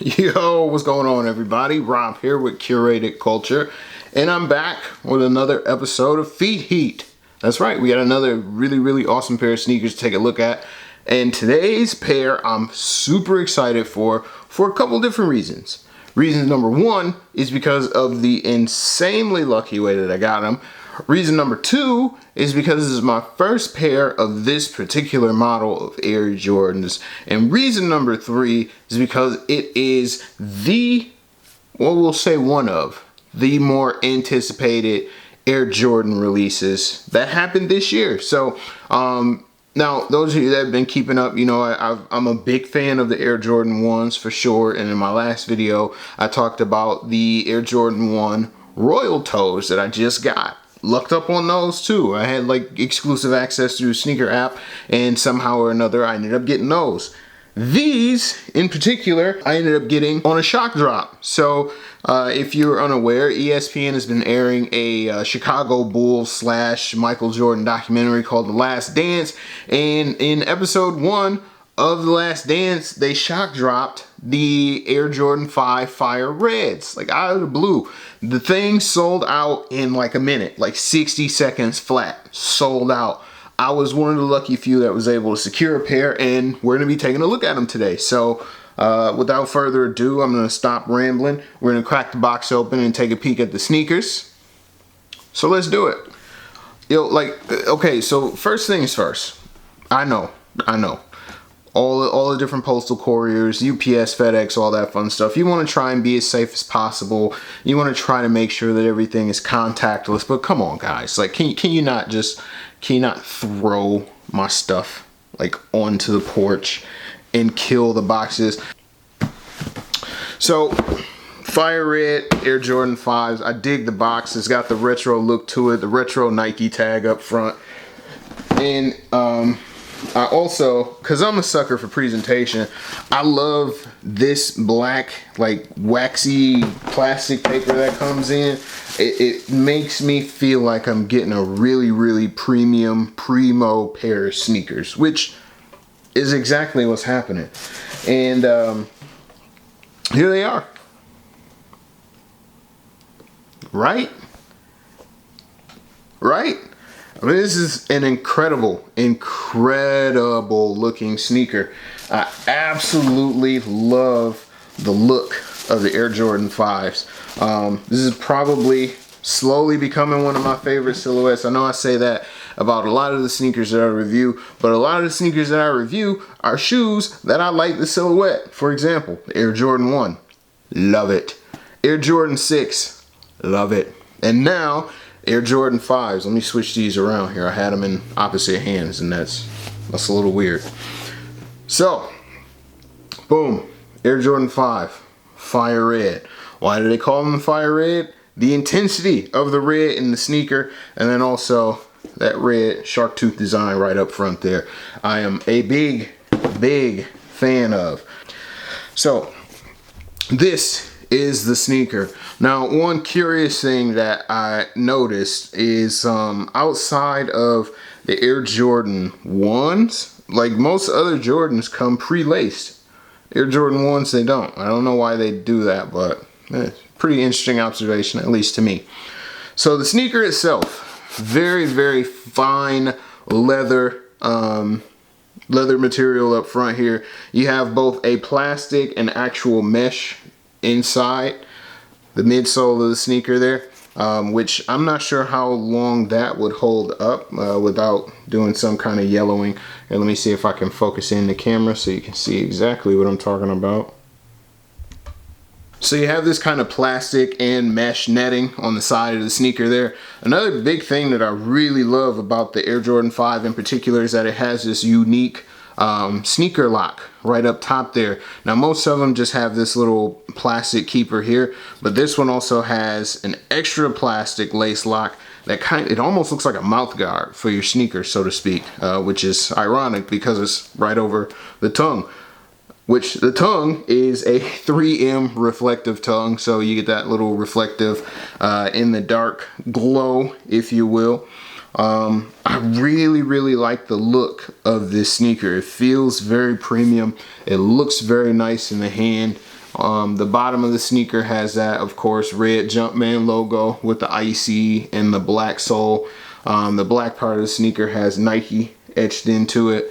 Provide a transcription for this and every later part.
Yo, what's going on, everybody? Rob here with Curated Culture, and I'm back with another episode of Feet Heat. That's right, we got another really awesome pair of sneakers to take a look at, and today's pair I'm super excited for a couple different reasons. Reason number one is because of the insanely lucky way that I got them. Reason number two is because this is my first pair of this particular model of Air Jordans. And reason number three is because it is we'll say one of the more anticipated Air Jordan releases that happened this year. So, now, those of you that have been keeping up, you know, I'm a big fan of the Air Jordan 1s for sure. And in my last video, I talked about the Air Jordan 1 Royal Toes that I just got. Looked up on those too. I had like exclusive access through a sneaker app, and somehow or another I ended up getting those. These in particular I ended up getting on a shock drop. So if you're unaware, ESPN has been airing a Chicago Bulls / Michael Jordan documentary called The Last Dance, and in episode 1 of The Last Dance, they shock dropped the Air Jordan 5 Fire Reds, like out of the blue. The thing sold out in like a minute, like 60 seconds flat, sold out. I was one of the lucky few that was able to secure a pair, and we're gonna be taking a look at them today. So without further ado, I'm gonna stop rambling. We're gonna crack the box open and take a peek at the sneakers. So let's do it. Yo, like, okay, so first things first. I know. All the different postal couriers, UPS, FedEx, all that fun stuff. You want to try and be as safe as possible. You want to try to make sure that everything is contactless. But come on, guys, like, can you not throw my stuff like onto the porch and kill the boxes? So, Fire Red Air Jordan 5s. I dig the box. It's got the retro look to it, the retro Nike tag up front, and I also, because I'm a sucker for presentation, I love this black, like, waxy plastic paper that comes in. It makes me feel like I'm getting a really premium, primo pair of sneakers, which is exactly what's happening. And here they are. Right? I mean, this is an incredible looking sneaker. I absolutely love the look of the Air Jordan 5s. This is probably slowly becoming one of my favorite silhouettes. I know I say that about a lot of the sneakers that I review, but a lot of the sneakers that I review are shoes that I like the silhouette. For example, the Air Jordan 1, love it. Air Jordan 6, love it. And now, Air Jordan 5s. Let me switch these around here. I had them in opposite hands, and that's a little weird. So, boom. Air Jordan 5. Fire Red. Why do they call them Fire Red? The intensity of the red in the sneaker, and then also that red shark tooth design right up front there. I am a big fan of. So, this is the sneaker. Now, one curious thing that I noticed is outside of the Air Jordan 1s, like most other Jordans come pre-laced. Air Jordan 1s, they don't. I don't know why they do that, but pretty interesting observation, at least to me. So the sneaker itself, very fine leather material up front here. You have both a plastic and actual mesh inside the midsole of the sneaker there, which I'm not sure how long that would hold up without doing some kind of yellowing. And let me see if I can focus in the camera so you can see exactly what I'm talking about. So you have this kind of plastic and mesh netting on the side of the sneaker there. Another big thing that I really love about the Air Jordan 5 in particular is that it has this unique sneaker lock right up top there. Now most of them just have this little plastic keeper here, but this one also has an extra plastic lace lock that it almost looks like a mouth guard for your sneaker, so to speak, which is ironic because it's right over the tongue. Which the tongue is a 3M reflective tongue, so you get that little reflective in the dark glow, if you will. I really like the look of this sneaker. It feels very premium. It looks very nice in the hand. The bottom of the sneaker has that, of course, red Jumpman logo with the icy and the black sole. The black part of the sneaker has Nike etched into it.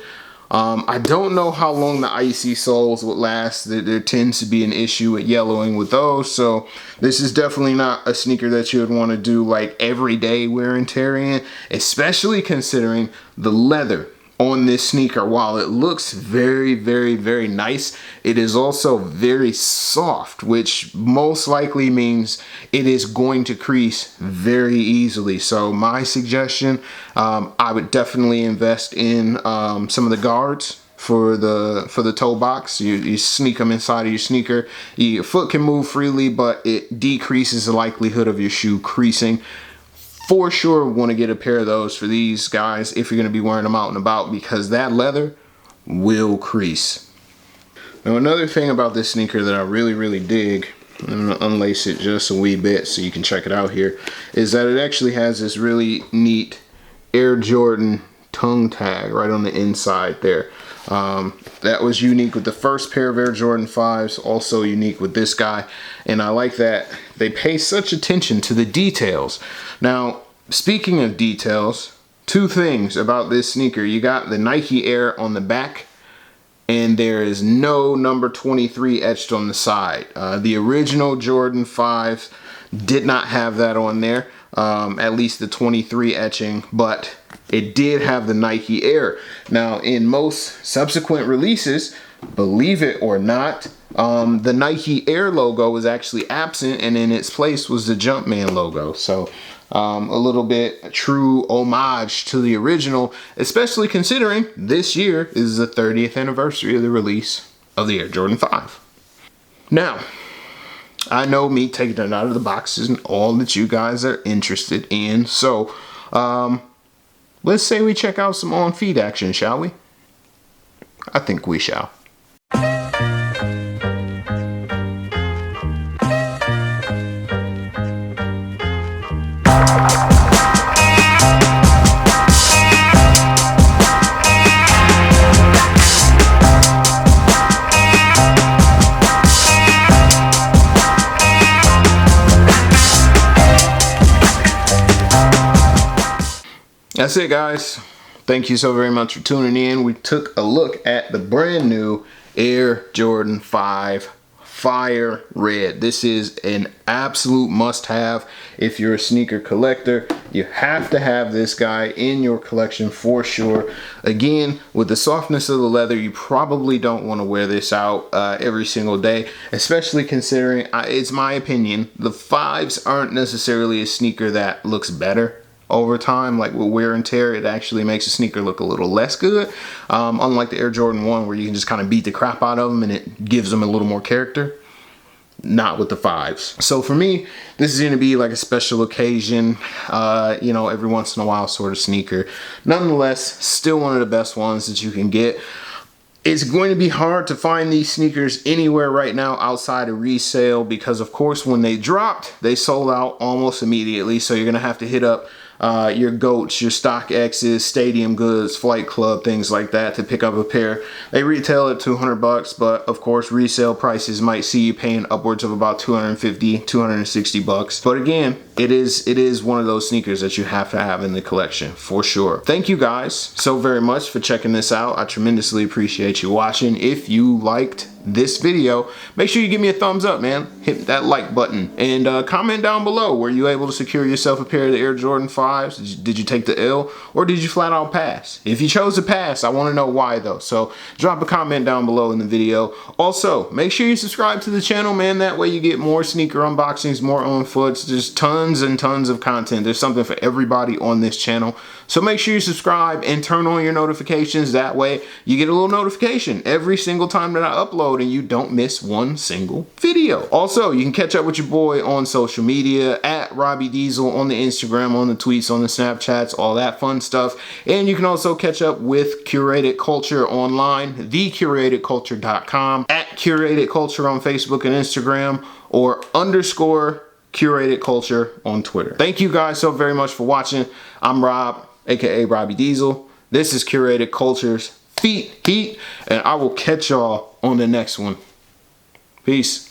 I don't know how long the icy soles would last. There tends to be an issue with yellowing with those, so this is definitely not a sneaker that you would want to do like everyday wear and tear in, especially considering the leather on this sneaker. While it looks very, very, very nice, it is also very soft, which most likely means it is going to crease very easily. So my suggestion, I would definitely invest in some of the guards for the toe box. You sneak them inside of your sneaker. Your foot can move freely, but it decreases the likelihood of your shoe creasing. For sure want to get a pair of those for these guys if you're going to be wearing them out and about, because that leather will crease. Now, another thing about this sneaker that I really, really dig, I'm going to unlace it just a wee bit so you can check it out here, is that it actually has this really neat Air Jordan tongue tag right on the inside there. That was unique with the first pair of Air Jordan 5s, also unique with this guy, and I like that they pay such attention to the details. Now, speaking of details, two things about this sneaker. You got the Nike Air on the back, and there is no number 23 etched on the side. The original Jordan 5s did not have that on there, at least the 23 etching, but it did have the Nike Air. Now, in most subsequent releases, believe it or not, the Nike Air logo was actually absent, and in its place was the Jumpman logo. So a little bit a true homage to the original, especially considering this year is the 30th anniversary of the release of the Air Jordan 5. Now, I know me taking it out of the box isn't all that you guys are interested in, so let's say we check out some on-feet action, shall we? I think we shall. That's it, guys. Thank you so very much for tuning in. We took a look at the brand new Air Jordan 5 Fire Red. This is an absolute must-have if you're a sneaker collector. You have to have this guy in your collection for sure. Again, with the softness of the leather, you probably don't want to wear this out every single day, especially considering, it's my opinion, the 5s aren't necessarily a sneaker that looks better over time. Like with wear and tear, it actually makes a sneaker look a little less good, unlike the Air Jordan 1 where you can just kind of beat the crap out of them and it gives them a little more character. Not with the 5s. So for me, this is going to be like a special occasion, you know, every once in a while sort of sneaker. Nonetheless, still one of the best ones that you can get. It's going to be hard to find these sneakers anywhere right now outside of resale, because of course when they dropped, they sold out almost immediately. So you're going to have to hit up your GOATs, your StockX's, Stadium Goods, Flight Club, things like that to pick up a pair. They retail at $200, but of course resale prices might see you paying upwards of about $250, $260. But again, it is one of those sneakers that you have to have in the collection for sure. Thank you guys so very much for checking this out. I tremendously appreciate you watching. If you liked this video, make sure you give me a thumbs up, man. Hit that like button and comment down below. Were you able to secure yourself a pair of the Air Jordan 5s? Did you take the L, or did you flat out pass? If you chose to pass, I want to know why though. So drop a comment down below in the video. Also, make sure you subscribe to the channel, man. That way you get more sneaker unboxings, more on foots. There's tons and tons of content. There's something for everybody on this channel. So make sure you subscribe and turn on your notifications. That way you get a little notification every single time that I upload and you don't miss one single video. Also, you can catch up with your boy on social media at Robbie Diesel on the Instagram, on the tweets, on the Snapchats, all that fun stuff. And you can also catch up with Curated Culture online, thecuratedculture.com, at Curated Culture on Facebook and Instagram, or _ Curated Culture on Twitter. Thank you guys so very much for watching. I'm Rob, aka Robbie Diesel. This is Curated Culture's Feet Heat, and I will catch y'all on the next one. Peace.